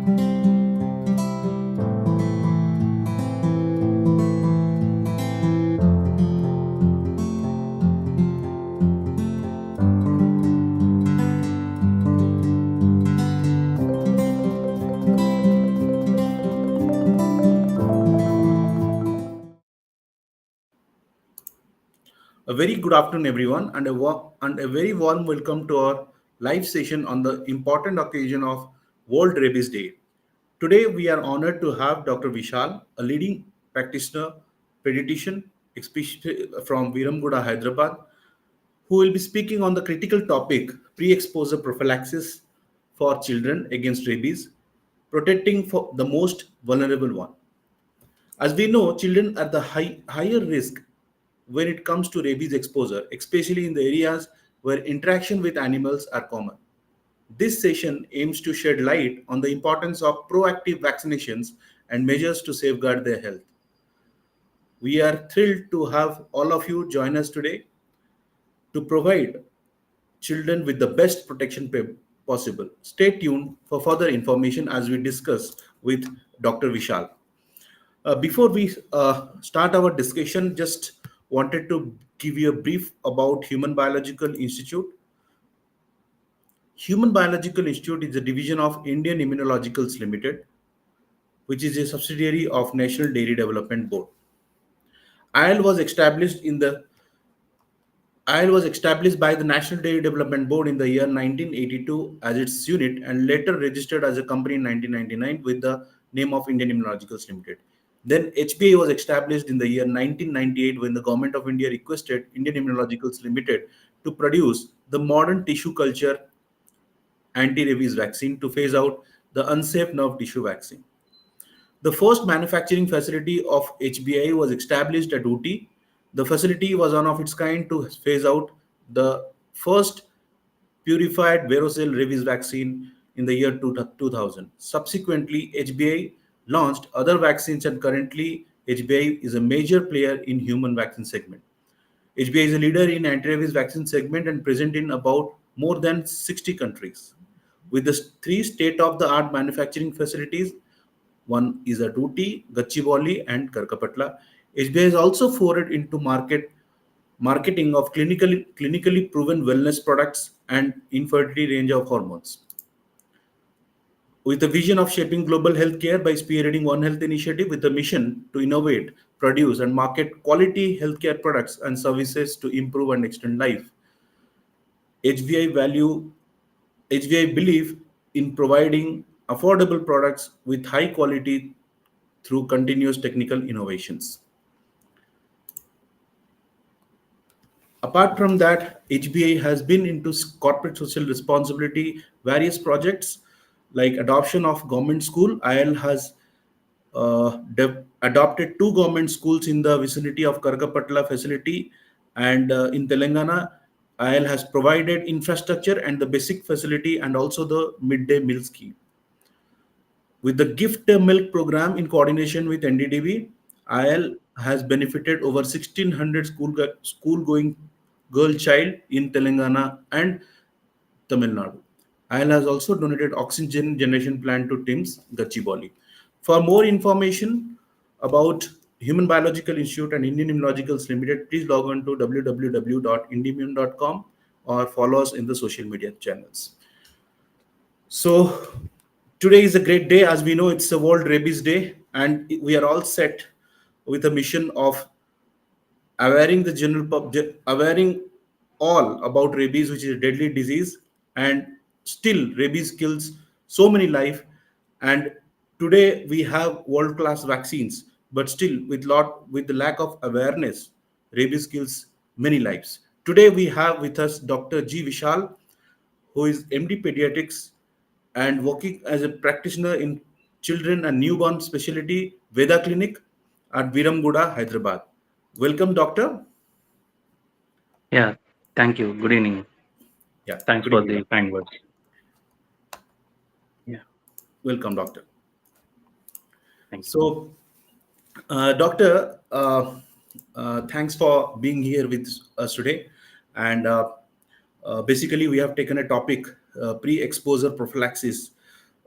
A very good afternoon, everyone, and a very warm welcome to our live session on the important occasion of World Rabies Day. Today, we are honored to have Dr. Vishal, a leading practitioner, pediatrician, especially from Viramguda, Hyderabad, who will be speaking on the critical topic pre-exposure prophylaxis for children against rabies, protecting for the most vulnerable one. As we know, children are the higher risk when it comes to rabies exposure, especially in the areas where interaction with animals are common. This session aims to shed light on the importance of proactive vaccinations and measures to safeguard their health. We are thrilled to have all of you join us today to provide children with the best protection possible. Stay tuned for further information as we discuss with Dr. Vishal. Before we start our discussion, just wanted to give you a brief about Human Biological Institute. Human Biological Institute is a division of Indian Immunologicals Limited, which is a subsidiary of National Dairy Development Board. IL was established in the IL was established by the National Dairy Development Board in the year 1982 as its unit and later registered as a company in 1999 with the name of Indian Immunologicals Limited. Then HBI was established in the year 1998 when the Government of India requested Indian Immunologicals Limited to produce the modern tissue culture anti-rabies vaccine to phase out the unsafe nerve tissue vaccine. The first manufacturing facility of HBI was established at Ooty. The facility was one of its kind to phase out the first purified varicose rabies vaccine in the year 2000. Subsequently, HBI launched other vaccines and currently HBI is a major player in human vaccine segment. HBI is a leader in anti-rabies vaccine segment and present in about more than 60 countries. With the three state-of-the-art manufacturing facilities, one is at Ooty, Gachibowli, and Karkapatla. HBI has also forayed into marketing of clinically proven wellness products and infertility range of hormones. With a vision of shaping global healthcare by spearheading One Health initiative with a mission to innovate, produce, and market quality healthcare products and services to improve and extend life. HBI value HBI believe in providing affordable products with high quality through continuous technical innovations. Apart from that, HBI has been into corporate social responsibility, various projects like adoption of government school. IL has adopted two government schools in the vicinity of Karkapatla facility, and in Telangana, IL has provided infrastructure and the basic facility and also the midday meal scheme. With the gift milk program in coordination with NDDB, IL has benefited over 1600 school going girl child in Telangana and Tamil Nadu. IL has also donated oxygen generation plant to TIMS Gachibowli. For more information about Human Biological Institute and Indian Immunologicals Limited, please log on to www.indimmune.com or follow us in the social media channels. So today is a great day. As we know, it's the World Rabies Day, and we are all set with a mission of awareing the awareing all about rabies, which is a deadly disease, and still rabies kills so many life. And today we have world-class vaccines, but still with the lack of awareness, rabies kills many lives. Today we have with us Dr. G. Vishal, who is MD Pediatrics and working as a practitioner in children and newborn specialty Veda Clinic at Viramguda, Hyderabad. Welcome, doctor. Yeah, thank you. Good evening. Yeah, Thanks good for evening, the doctor. kind words. Yeah, Welcome, doctor. thank you. So, doctor, thanks for being here with us today. And basically, we have taken a topic, pre-exposure prophylaxis,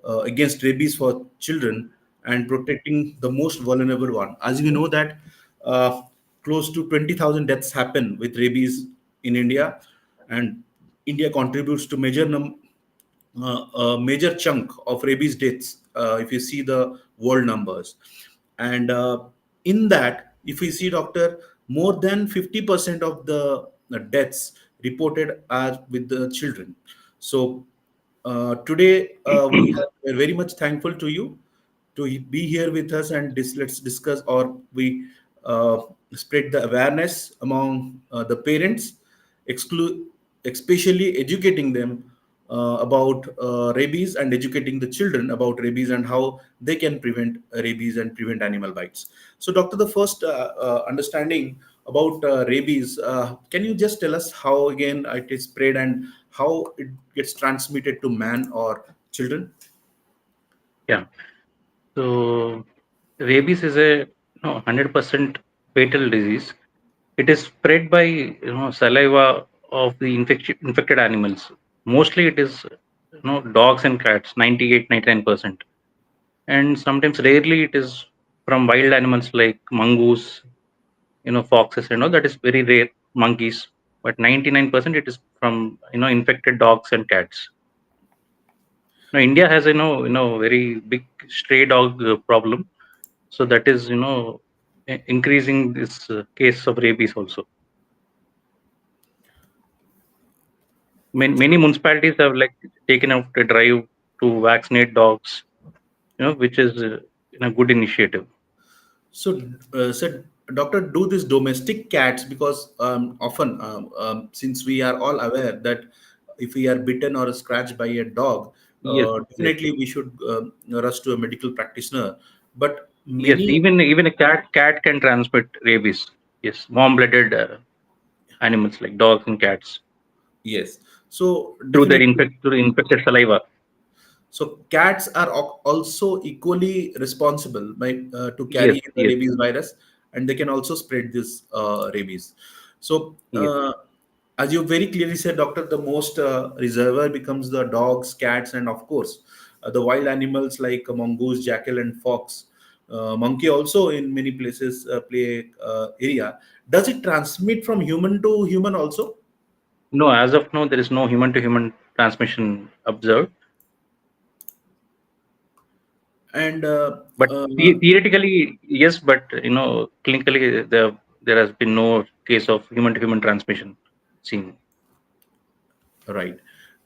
against rabies for children and protecting the most vulnerable one. As we know that uh, close to 20,000 deaths happen with rabies in India, and India contributes to a major chunk of rabies deaths if you see the world numbers. And in that, if we see, doctor, more than 50% of the deaths reported are with the children. So today we're very much thankful to you to be here with us, and let's discuss, or we uh, spread the awareness among the parents, exclude especially educating them about rabies, and educating the children about rabies and how they can prevent rabies and prevent animal bites. So doctor, the first understanding about rabies, can you just tell us how again it is spread and how it gets transmitted to man or children? Yeah. So rabies is a 100% fatal disease. It is spread by saliva of the infected animals. Mostly it is dogs and cats, 98, 99%. And sometimes rarely it is from wild animals like mongoose, foxes and all. That is very rare. Monkeys, but 99% it is from infected dogs and cats. Now India has very big stray dog problem, so that is increasing this case of rabies also. Many municipalities have like taken out a drive to vaccinate dogs, which is a good initiative. So, said doctor, do these domestic cats, because often, since we are all aware that if we are bitten or scratched by a dog, Yes, yes, definitely we should rush to a medical practitioner. But yes. many, Even a cat can transmit rabies. Yes, warm-blooded animals like dogs and cats yes. So through their definitely, infected saliva. so cats are also equally responsible by to Yes, carry the yes, rabies virus, and they can also spread this rabies. So, yes. as you very clearly said, doctor, the most reservoir becomes the dogs, cats, and of course the wild animals like mongoose, jackal, and fox. Monkey also in many places play area. Does it transmit from human to human also? No, as of now, there is no human-to-human transmission observed. And But theoretically, yes, but clinically, there has been no case of human-to-human transmission seen. right.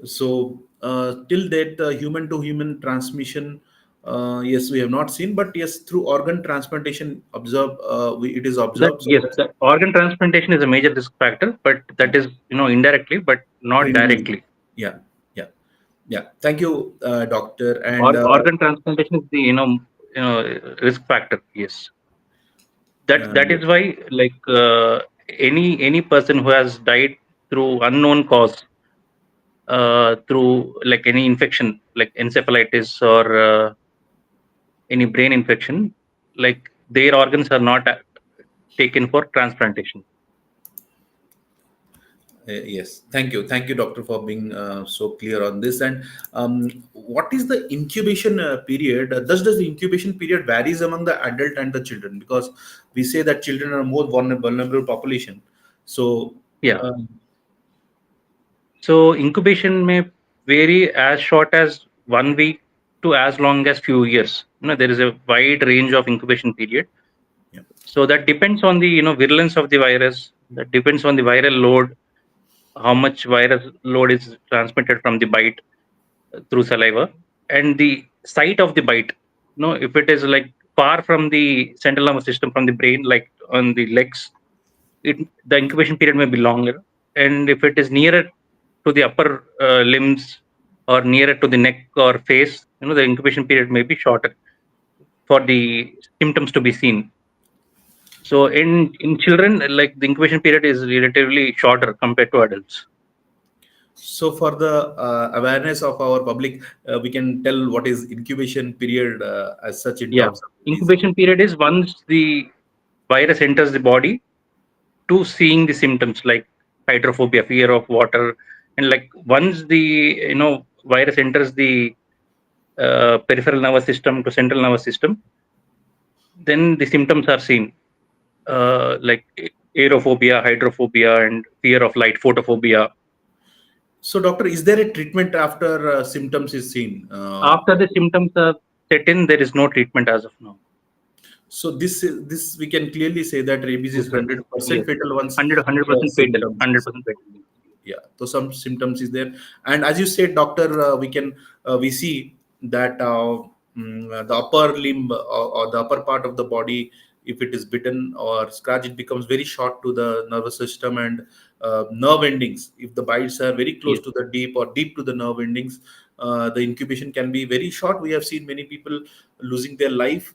So till that human to human transmission, yes, we have not seen, but yes, through organ transplantation, it is That observed. So yes, that's the organ transplantation is a major risk factor, but that is indirectly, but not minimally. directly. Yeah, yeah, yeah. Thank you, doctor. And Organ transplantation is the risk factor. Yes, that yes, is why like any person who has died through unknown cause, through like any infection like encephalitis or any brain infection, like their organs are not taken for transplantation. yes. Thank you, doctor, for being so clear on this. And what is the incubation period? Does the incubation period varies among the adult and the children? Because we say that children are more vulnerable population. So. Yeah. Uh, So incubation may vary as short as 1 week to as long as few years. There is a wide range of incubation period. yeah. So that depends on the virulence of the virus. That depends on the viral load, how much virus load is transmitted from the bite through saliva, and the site of the bite. If it is like far from the central nervous system, from the brain, like on the legs, the incubation period may be longer. And if it is nearer to the upper limbs or nearer to the neck or face, the incubation period may be shorter for the symptoms to be seen. So in children, like the incubation period is relatively shorter compared to adults. So for the awareness of our public, we can tell what is incubation period as such in Yeah, terms of disease. incubation period is once the virus enters the body to seeing the symptoms like hydrophobia, fear of water, and like once the virus enters the peripheral nervous system to central nervous system, then the symptoms are seen, like aerophobia, hydrophobia, and fear of light, photophobia. So, doctor, is there a treatment after symptoms is seen? After the symptoms are set in, there is no treatment as of now. So this we can clearly say that rabies is Yes, sir. 100% Yes, fatal once 100% fatal, symptoms is 100% seen. fatal. Yeah, so some symptoms is there, and as you said, doctor, we see that the upper limb, or the upper part of the body, if it is bitten or scratched, it becomes very short to the nervous system, and nerve endings, if the bites are very close Yes, to the deep or deep to the nerve endings, the incubation can be very short. We have seen many people losing their life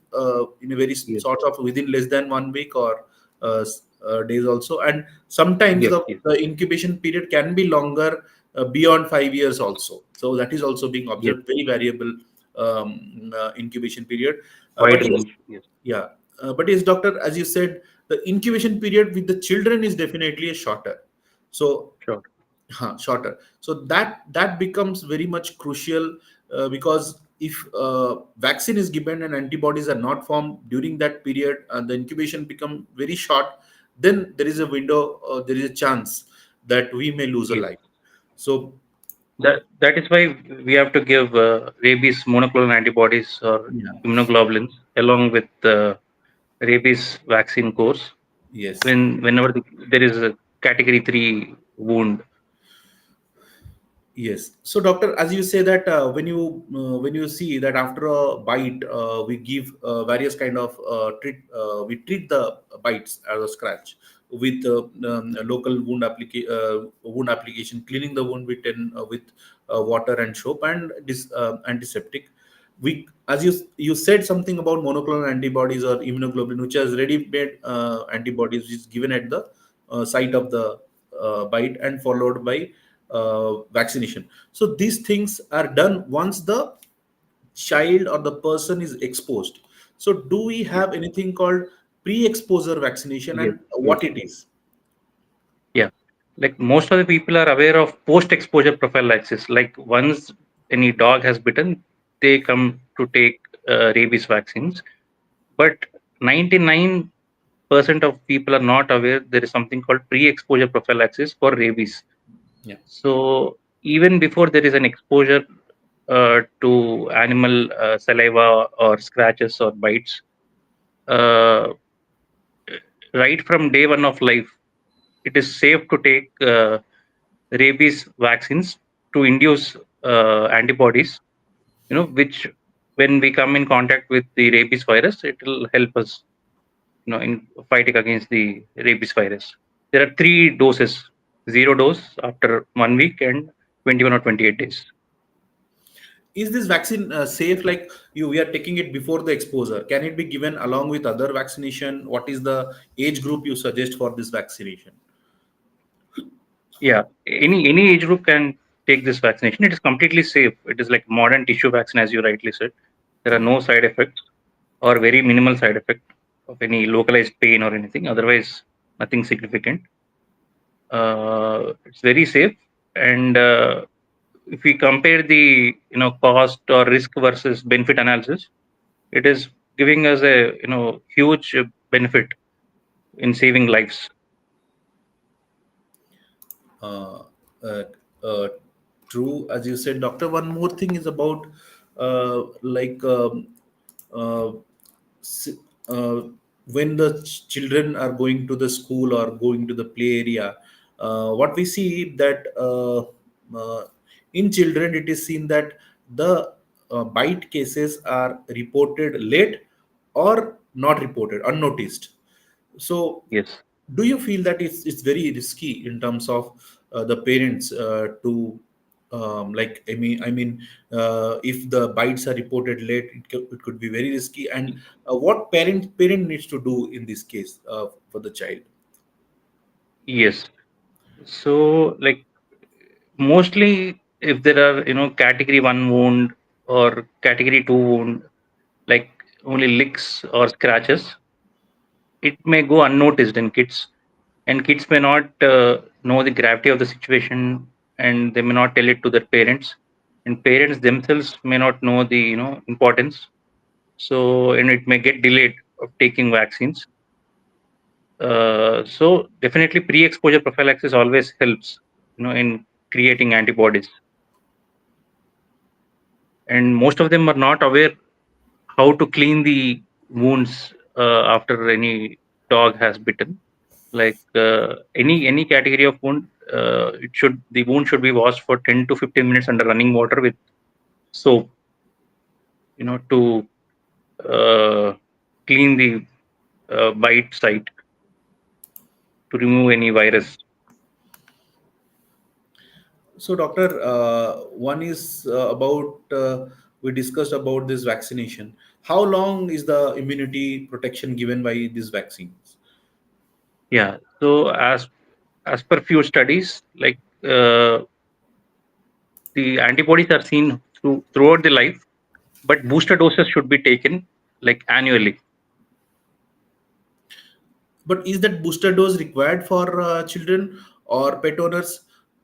in a very yes, sort of within less than 1 week or days also, and sometimes yes, the, yes, the incubation period can be longer, beyond 5 years also. So that is also being yes. observed, very variable incubation period. Wide But yes, range. Yes, yeah, but yes, doctor, as you said, the incubation period with the children is definitely a shorter. So sure. shorter. So that becomes very much crucial, because if vaccine is given and antibodies are not formed during that period, and the incubation become very short, then there is a window, there is a chance that we may lose a Yes. life. So That is why we have to give rabies monoclonal antibodies or yeah, immunoglobulins along with the rabies vaccine course yes. whenever there is a category 3 wound. Yes. So, doctor, as you say that when you see that after a bite, we give various kind of treat. We treat the bites as a scratch with local wound application, cleaning the wound with water and soap and this antiseptic. We, as you said something about monoclonal antibodies or immunoglobulin, which has ready-made antibodies, which is given at the site of the bite and followed by vaccination. So these things are done once the child or the person is exposed. So do we Yes, have anything called pre-exposure vaccination, yes, and yes. what it is? Yeah. Like most of the people are aware of post-exposure prophylaxis. Like once any dog has bitten, they come to take rabies vaccines. But 99% of people are not aware there is something called pre-exposure prophylaxis for rabies. Yeah. So even before there is an exposure to animal saliva or scratches or bites, uh, right from day one of life, it is safe to take rabies vaccines to induce antibodies. Which when we come in contact with the rabies virus, it will help us, in fighting against the rabies virus. There are three doses: zero dose after 1 week and 21 or 28 days. Is this vaccine safe? Like we are taking it before the exposure. Can it be given along with other vaccination? What is the age group you suggest for this vaccination? Yeah, any age group can take this vaccination. It is completely safe. It is like modern tissue vaccine, as you rightly said. There are no side effects or very minimal side effect of any localized pain or anything. Otherwise, nothing significant. It's very safe, and if we compare the cost or risk versus benefit analysis, it is giving us a huge benefit in saving lives. uh, uh, uh, True, as you said, doctor. One more thing is about like uh, s- uh, when the children are going to the school or going to the play area, what we see that in children it is seen that the bite cases are reported late or not reported, unnoticed. So Yes. do you feel that it's very risky in terms of the parents to like if the bites are reported late, it could be very risky, and what parent needs to do in this case for the child? Yes. So, like, mostly if there are category 1 wound or category 2 wound, like only licks or scratches, it may go unnoticed in kids, and kids may not know the gravity of the situation, and they may not tell it to their parents. and parents themselves may not know the importance. So and it may get delayed of taking vaccines. So definitely pre-exposure prophylaxis always helps, in creating antibodies. And most of them are not aware how to clean the wounds after any dog has bitten. Like any category of wound, the wound should be washed for 10 to 15 minutes under running water with soap, to uh, clean the bite site to remove any virus. So, doctor, one is about we discussed about this vaccination. How long is the immunity protection given by these vaccines? Yeah. So as per few studies, like the antibodies are seen throughout the life, but booster doses should be taken like annually. But is that booster dose required for children or pet owners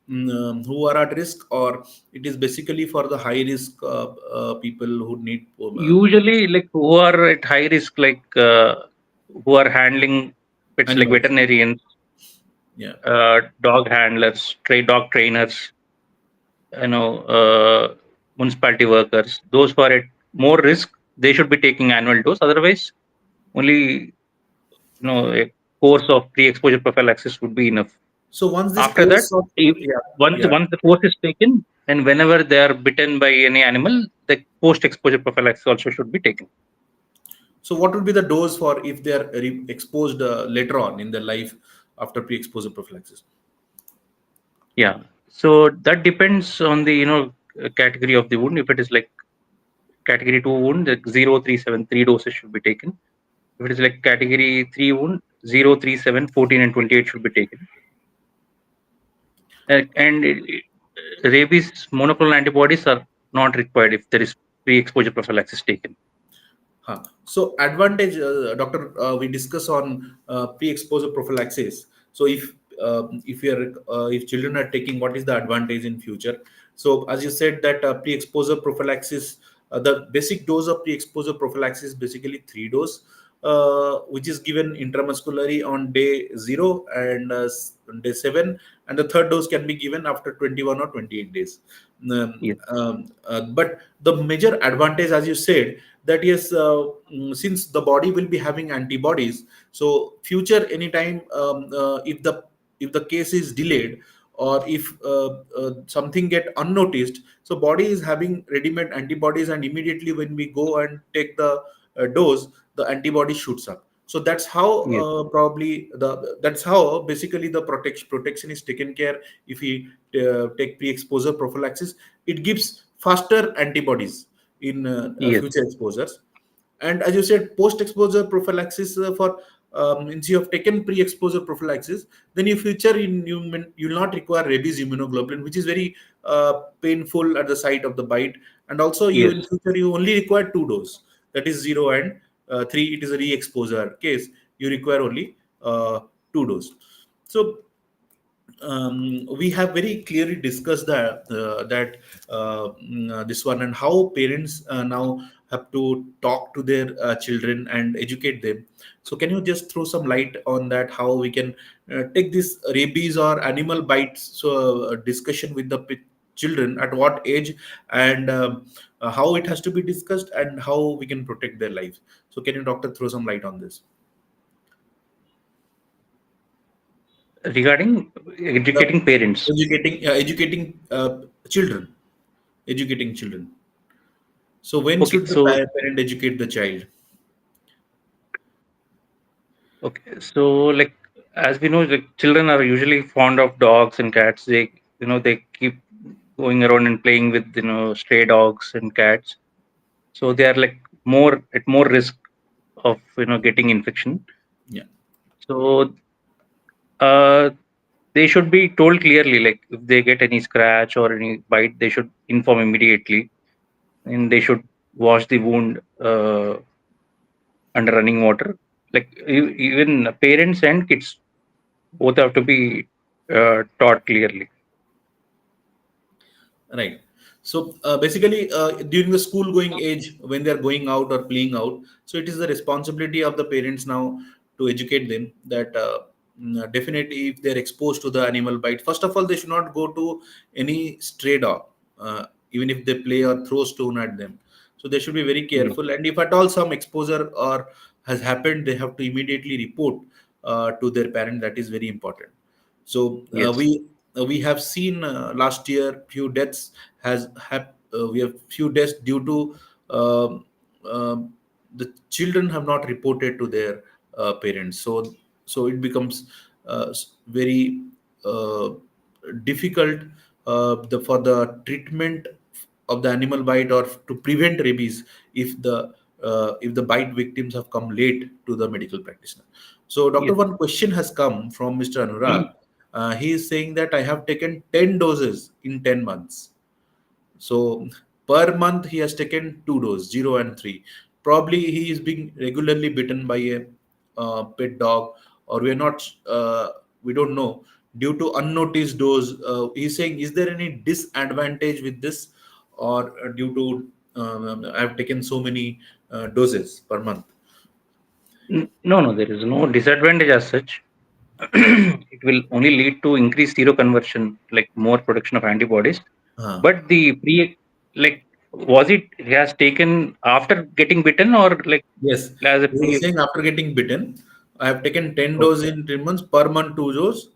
who are at risk, or it is basically for the high risk people who need Usually, like who are at high risk, like who are handling pets, like animals? veterinarians, Yeah. dog handlers, dog trainers, municipality workers. Those who are at more risk, they should be taking annual dose. Otherwise, only a course of pre-exposure prophylaxis would be enough. So once this After that, course of if, yeah once yeah. once the course is taken, and whenever they are bitten by any animal, the post-exposure prophylaxis also should be taken. So what would be the dose for if they are exposed later on in their life after pre-exposure prophylaxis? Yeah. So that depends on the category of the wound. If it is like category 2 wound, like 0, 3, 7, 3 doses should be taken. If it is like category 3 wound, 0, 3, 7, 14, and 28 should be taken. Rabies monoclonal antibodies are not required if there is pre-exposure prophylaxis taken. Huh. So advantage, doctor, we discuss on pre-exposure prophylaxis. So if you are if children are taking, what is the advantage in future? So as you said that pre-exposure prophylaxis, the basic dose of pre-exposure prophylaxis is basically 3 dose, which is given intramuscularly on day 0 and day 7, and the third dose can be given after 21 or 28 days. Yes. But the major advantage, as you said, that yes, since the body will be having antibodies, so future anytime if the case is delayed, or if something get unnoticed, so body is having ready-made antibodies, and immediately when we go and take the dose, the antibody shoots up. So that's how Yes. probably the that's how basically the protection is taken care. If we take pre-exposure prophylaxis, it gives faster antibodies in Yes. future exposures. And as you said, post-exposure prophylaxis for means you have taken pre-exposure prophylaxis, then in future you will not require rabies immunoglobulin, which is very painful at the site of the bite. And also you Yes. in future you only require 2 dose, that is 0 and 3. It is a re-exposure case, you require only 2 dose. So we have very clearly discussed this one, and how parents now have to talk to their children and educate them. So can you just throw some light on that, how we can take this rabies or animal bites discussion with the children, at what age, and how it has to be discussed, and how we can protect their lives? So can you, doctor, throw some light on this? Regarding The educating parents. children, educating children. So when Okay. should the So parent educate the child? okay. So like as we know, like children are usually fond of dogs and cats. They keep going around and playing with stray dogs and cats. So they are like more risk of getting infection. Yeah. So uh, they should be told clearly, like if they get any scratch or any bite, they should inform immediately, and they should wash the wound under running water. Like even parents and kids both have to be taught clearly. Right. So basically, during the school going age, when they are going out or playing out, so it is the responsibility of the parents now to educate them that definitely if they are exposed to the animal bite, first of all, they should not go to any stray dog, even if they play or throw stone at them. So they should be very Yes. careful. And if at all some exposure or has happened, they have to immediately report to their parent. That is very important. So Yes. we have seen last year few deaths we have few deaths due to um, um, the children have not reported to their parents. So it becomes very uh, difficult for the treatment of the animal bite or to prevent rabies if the bite victims have come late to the medical practitioner. So, doctor, Yes. one question has come from Mr. Anurag. He is saying that I have taken 10 doses in 10 months. So per month he has taken two doses, 0 and 3. Probably he is being regularly bitten by a pet dog, or we are not. We don't know due to unnoticed dose. He's saying, is there any disadvantage with this, or due to I have taken so many doses per month? No, no, there is no disadvantage as such. It will only lead to increased seroconversion, like more production of antibodies. Uh, But the pre, like, was it has taken after getting bitten or like Yes, as a he was pre? saying after getting bitten, I have taken 10 doses Okay. in 3 months, per month 2 doses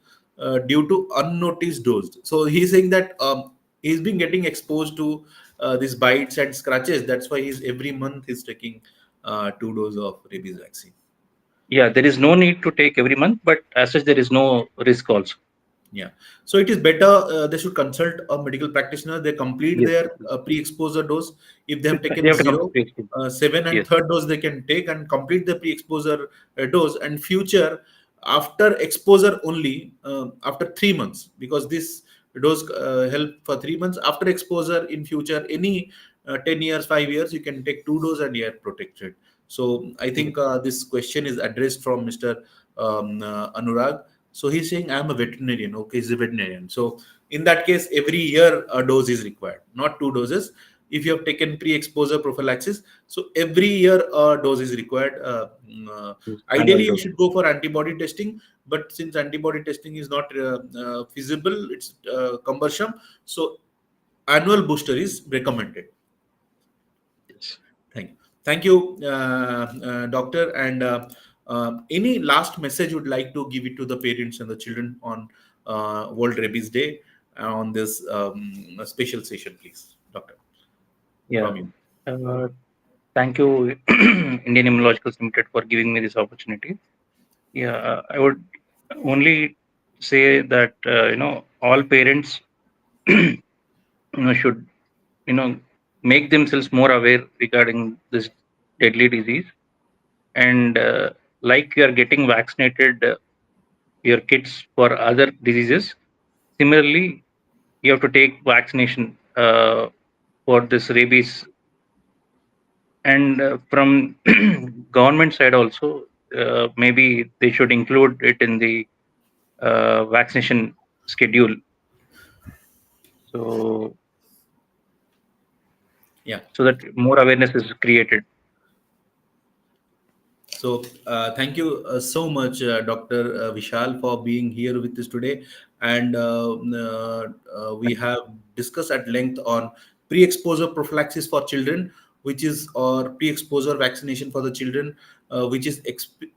due to unnoticed dose. So he's saying that he's been getting exposed to these bites and scratches. That's why he's every month he's taking 2 doses of rabies vaccine. Yeah, there is no need to take every month, but as such, there is no risk also. Yeah. So it is better they should consult a medical practitioner. They complete Yes. their pre-exposure dose. If they have They taken have to zero, complete it. seven and Yes. third dose they can take and complete the pre-exposure dose. And future after exposure only after 3 months, because this dose help for 3 months. After exposure in future, any 10 years, 5 years, you can take two dose and you are protected. So I Yes. think this question is addressed from Mr. Anurag. So he's saying, I'm a veterinarian. Okay, he's a veterinarian. So in that case, every year a dose is required, not two doses. If you have taken pre-exposure prophylaxis, so every year a dose is required. Yes. Annual Ideally, we dose. should go for antibody testing, but since antibody testing is not feasible, it's cumbersome. So annual booster is recommended. Yes. Thank you, doctor. And any last message you would like to give it to the parents and the children on World Rabies Day on this special session, please, doctor, Yeah. from you. Uh, Thank you, Indian Immunological Limited, for giving me this opportunity. Yeah, I would only say that all parents should you know make themselves more aware regarding this deadly disease, and like you are getting vaccinated your kids for other diseases, similarly you have to take vaccination for this rabies. And from government side also, maybe they should include it in the vaccination schedule, so Yeah. that more awareness is created. So, thank you so much, Dr. Vishal, for being here with us today. And we have discussed at length on pre-exposure prophylaxis for children, which is or pre-exposure vaccination for the children, which is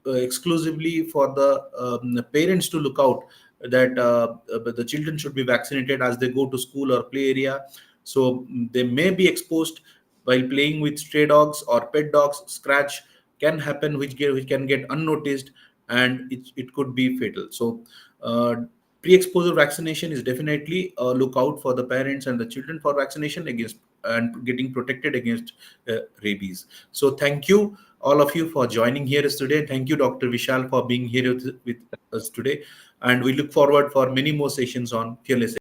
exclusively for the parents to look out that the children should be vaccinated as they go to school or play area. So they may be exposed while playing with stray dogs or pet dogs. Scratch can happen which can get unnoticed, and it could be fatal. So pre-exposure vaccination is definitely a lookout for the parents and the children for vaccination against and getting protected against rabies. So thank you all of you for joining here today. Thank you, Dr. Vishal, for being here with us today, and we look forward for many more sessions on fearless